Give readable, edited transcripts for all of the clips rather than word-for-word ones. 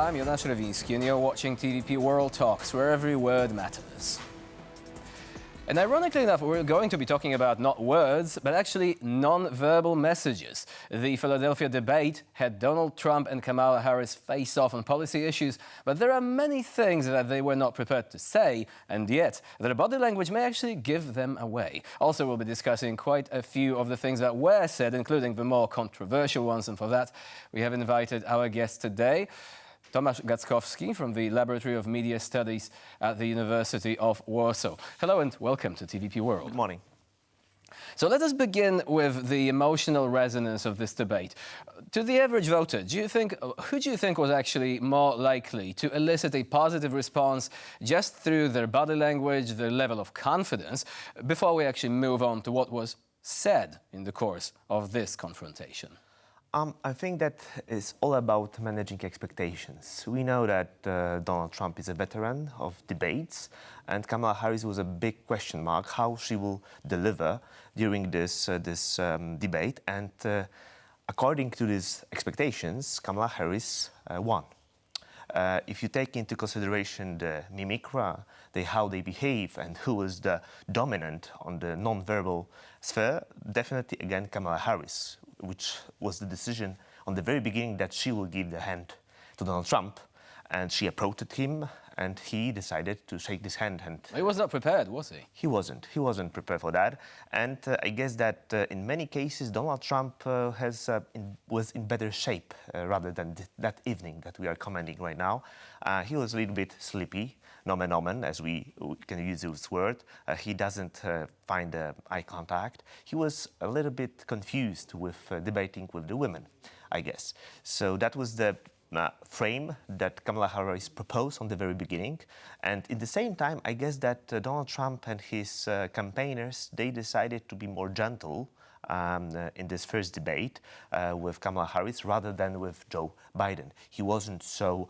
I'm Jonasz Rewiński, and you're watching TVP World Talks, where every word matters. And ironically enough, we're going to be talking about not words, but actually non-verbal messages. The Philadelphia debate had Donald Trump and Kamala Harris face off on policy issues, but there are many things that they were not prepared to say, and yet their body language may actually give them away. Also, we'll be discussing quite a few of the things that were said, including the more controversial ones, and for that, we have invited our guest today, Tomasz Gackowski from the Laboratory of Media Studies at the University of Warsaw. Hello and welcome to TVP World. Good morning. So let us begin with the emotional resonance of this debate. To the average voter, who do you think was actually more likely to elicit a positive response just through their body language, their level of confidence, before we actually move on to what was said in the course of this confrontation? I think that is all about managing expectations. We know that Donald Trump is a veteran of debates, and Kamala Harris was a big question mark how she will deliver during this debate. And according to these expectations, Kamala Harris won. If you take into consideration the mimicry, how they behave, and who is the dominant on the non-verbal sphere, definitely again Kamala Harris, which was the decision on the very beginning that she will give the hand to Donald Trump, and she approached him, and he decided to shake his hand. And he was not prepared, was he? He wasn't. He wasn't prepared for that. And I guess that in many cases, Donald Trump was in better shape rather than that evening that we are commenting right now. He was a little bit sleepy, nomen omen, as we can use this word. He doesn't find eye contact. He was a little bit confused with debating with the women, I guess. So that was the frame that Kamala Harris proposed on the very beginning. And in the same time, I guess that Donald Trump and his campaigners, they decided to be more gentle in this first debate with Kamala Harris rather than with Joe Biden. He wasn't so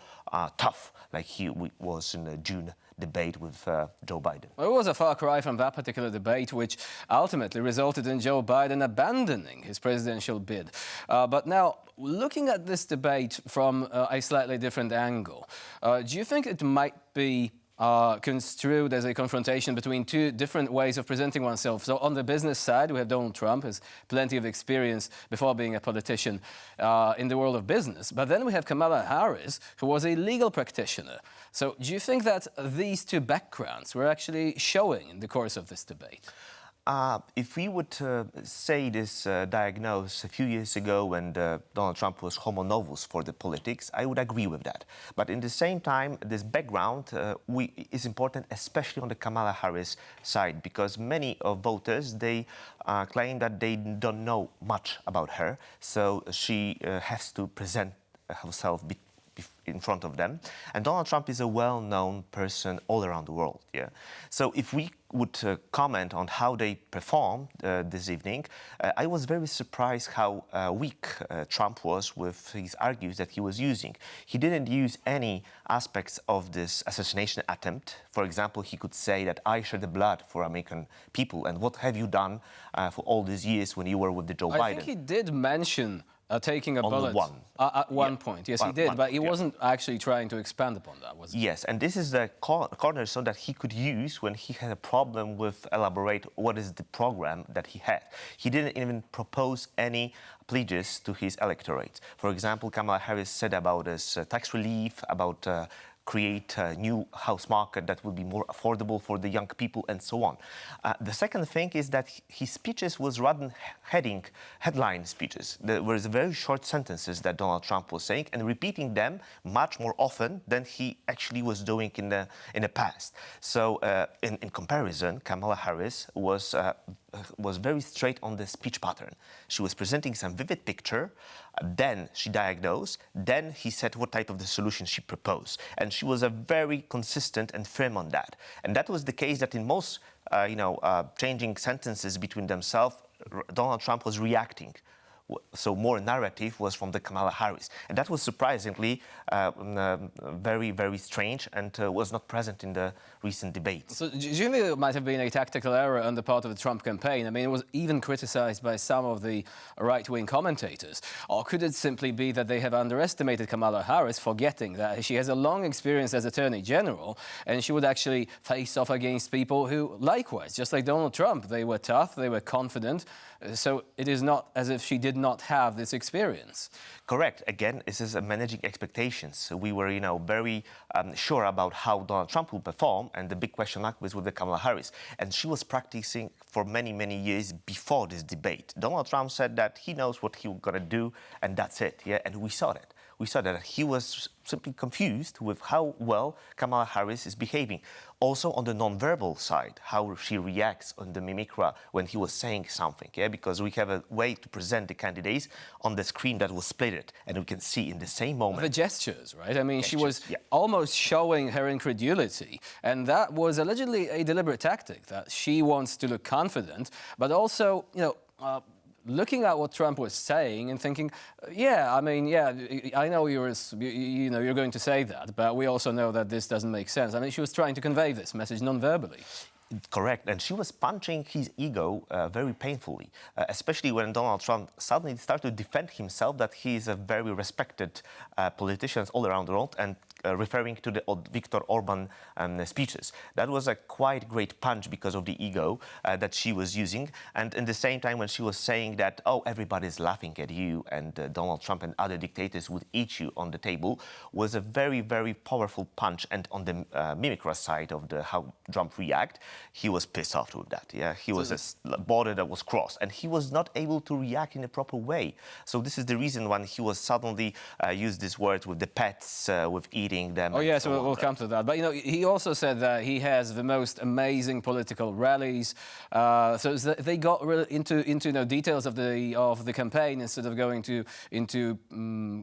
tough like he was in the June debate with Joe Biden. Well, it was a far cry from that particular debate, which ultimately resulted in Joe Biden abandoning his presidential bid. But now, looking at this debate from a slightly different angle, do you think it might be construed as a confrontation between two different ways of presenting oneself? So on the business side, we have Donald Trump, who has plenty of experience before being a politician in the world of business. But then we have Kamala Harris, who was a legal practitioner. So do you think that these two backgrounds were actually showing in the course of this debate? If we would say this diagnosis a few years ago when Donald Trump was homo novus for the politics, I would agree with that. But in the same time, this background is important, especially on the Kamala Harris side, because many of voters, they claim that they don't know much about her. So she has to present herself in front of them. And Donald Trump is a well-known person all around the world. Yeah. So if we would comment on how they performed this evening, I was very surprised how weak Trump was with his arguments that he was using. He didn't use any aspects of this assassination attempt. For example, he could say that I shed the blood for American people, and what have you done for all these years when you were with the Joe Biden? I think he did mention taking a bullet at one point. Yes, he did, but he wasn't actually trying to expand upon that, was he? Yes, and this is the cornerstone that he could use when he had a problem with elaborate what is the program that he had. He didn't even propose any pledges to his electorate. For example, Kamala Harris said about this tax relief, about create a new house market that would be more affordable for the young people, and so on. The second thing is that his speeches was rather headline speeches. There were very short sentences that Donald Trump was saying and repeating them much more often than he actually was doing in the past. So in comparison, Kamala Harris was very straight on the speech pattern. She was presenting some vivid picture, then she diagnosed, then he said what type of the solution she proposed. And she was very consistent and firm on that. And that was the case that in most, changing sentences between themselves, Donald Trump was reacting so more narrative was from the Kamala Harris. And that was surprisingly very, very strange and was not present in the recent debates. So do you think it might have been a tactical error on the part of the Trump campaign? I mean, it was even criticized by some of the right-wing commentators. Or could it simply be that they have underestimated Kamala Harris, forgetting that she has a long experience as Attorney General, and she would actually face off against people who, likewise, just like Donald Trump, they were tough, they were confident. So it is not as if she did not have this experience. Correct. Again, this is managing expectations. So we were, very sure about how Donald Trump will perform, and the big question mark was with the Kamala Harris. And she was practicing for many, many years before this debate. Donald Trump said that he knows what he was going to do, and that's it. Yeah, and we saw that. We saw that he was simply confused with how well Kamala Harris is behaving. Also on the nonverbal side, how she reacts on the mimicry when he was saying something, because we have a way to present the candidates on the screen that was split, and we can see in the same moment. The gestures, right? I mean, she was almost showing her incredulity, and that was allegedly a deliberate tactic, that she wants to look confident, but also, looking at what Trump was saying and thinking, I know you're going to say that, but we also know that this doesn't make sense. I mean, she was trying to convey this message non-verbally. Correct, and she was punching his ego very painfully, especially when Donald Trump suddenly started to defend himself that he is a very respected politician all around the world, and referring to the Viktor Orban speeches. That was a quite great punch because of the ego that she was using. And in the same time, when she was saying that, everybody's laughing at you and Donald Trump and other dictators would eat you on the table, was a very, very powerful punch. And on the mimicry side of how Trump react, he was pissed off with that. Yeah, he was a border that was crossed, and he was not able to react in a proper way. So this is the reason when he was suddenly used this word with the pets, with eating them. Oh, yeah, so we'll come to that. But, he also said that he has the most amazing political rallies. So they got really into details of the campaign instead of going into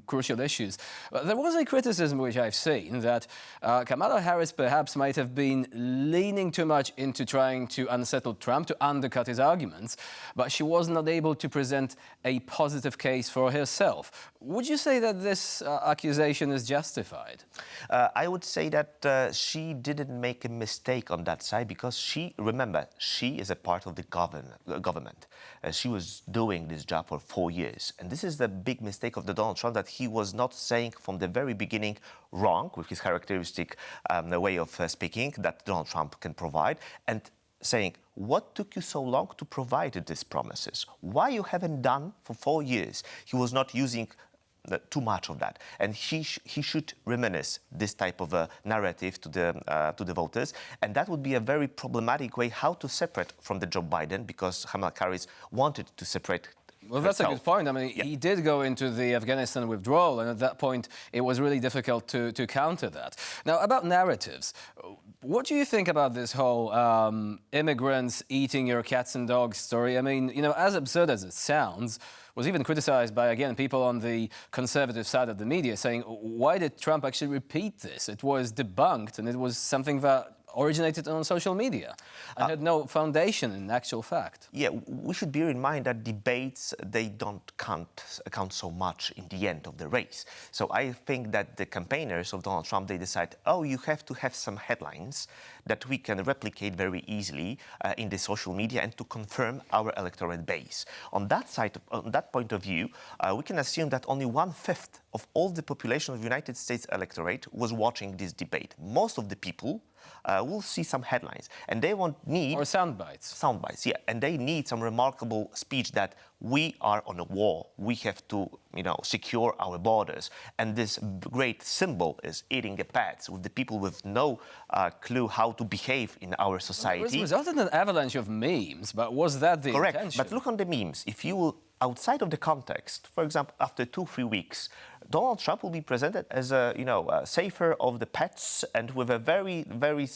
crucial issues. But there was a criticism which I've seen that Kamala Harris perhaps might have been leaning too much into trying to unsettle Trump, to undercut his arguments, but she was not able to present a positive case for herself. Would you say that this accusation is justified? I would say that she didn't make a mistake on that side, because she is a part of the government. She was doing this job for 4 years. And this is the big mistake of Donald Trump, that he was not saying from the very beginning wrong with his characteristic way of speaking that Donald Trump can provide, and saying, what took you so long to provide these promises? Why you haven't done for 4 years? He was not using too much of that, and he should reminisce this type of a narrative to the voters, and that would be a very problematic way how to separate from the Joe Biden, because Kamala Harris wanted to separate. Well, that's a good point. I mean, he did go into the Afghanistan withdrawal, and at that point, it was really difficult to counter that. Now, about narratives, what do you think about this whole immigrants eating your cats and dogs story? I mean, as absurd as it sounds, was even criticized by, again, people on the conservative side of the media, saying, why did Trump actually repeat this? It was debunked, and it was something that originated on social media and had no foundation in actual fact. Yeah, we should bear in mind that debates, they don't count so much in the end of the race. So I think that the campaigners of Donald Trump, they decide, you have to have some headlines that we can replicate very easily in the social media and to confirm our electorate base. On that side, on that point of view, we can assume that only 1/5 of all the population of the United States electorate was watching this debate. Most of the people will see some headlines, and they need... Or sound bites. Sound bites, yeah. And they need some remarkable speech that we are on a war. We have to, secure our borders. And this great symbol is eating the pets with the people with no clue how to behave in our society. It resulted in an avalanche of memes, but was that the intention? Correct, but look on the memes. If you will, outside of the context, for example, after 2-3 weeks, Donald Trump will be presented as a, safer of the pets, and with a very, very,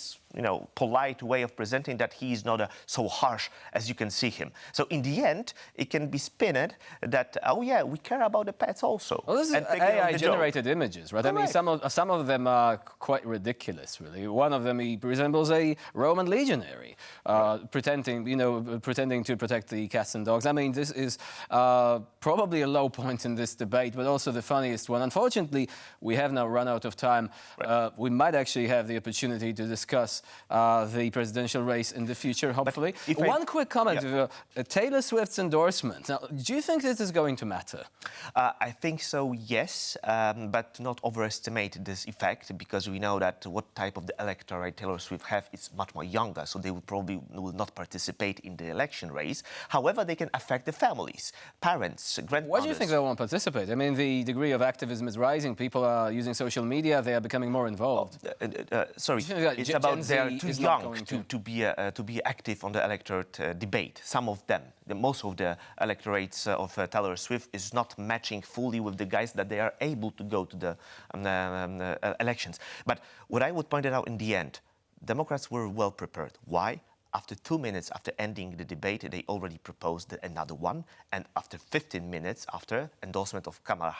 polite way of presenting that he is not so harsh as you can see him. So in the end, it can be spinned that, we care about the pets also. Well, this is AI-generated images, right? Correct. I mean, some of them are quite ridiculous, really. One of them, he resembles a Roman legionary, pretending to protect the cats and dogs. I mean, this is probably a low point in this debate, but also the funniest one. Unfortunately, we have now run out of time. We might actually have the opportunity to discuss the presidential race in the future, hopefully. One quick comment. Taylor Swift's endorsement. Now, do you think this is going to matter? I think so, yes, but not overestimate this effect, because we know that what type of the electorate Taylor Swift have is much more younger, so they will not participate in the election race. However, they can affect the families, parents, grandmothers. Why do you think they won't participate? I mean, the degree of activism is rising. People are using social media. They are becoming more involved. Sorry, it's about they are too young to be active on the electorate debate. Some of them, most of the electorates of Taylor Swift is not matching fully with the guys that they are able to go to the elections. But what I would point out in the end, Democrats were well prepared. Why? After 2 minutes after ending the debate, they already proposed another one, and after 15 minutes after endorsement of Kamala,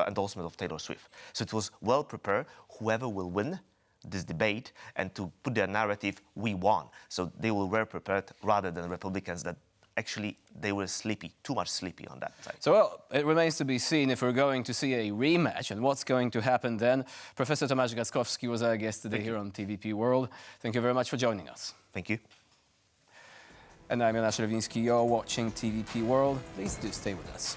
endorsement of Taylor Swift. So it was well prepared. Whoever will win this debate, and to put their narrative, we won. So they were well prepared, rather than Republicans that actually they were sleepy, too much sleepy on that side. So, well, it remains to be seen if we're going to see a rematch and what's going to happen then. Professor Tomasz Gackowski was our guest today here on TVP World. Thank you very much for joining us. Thank you. And I'm Jonasz Lewiński. You're watching TVP World. Please do stay with us.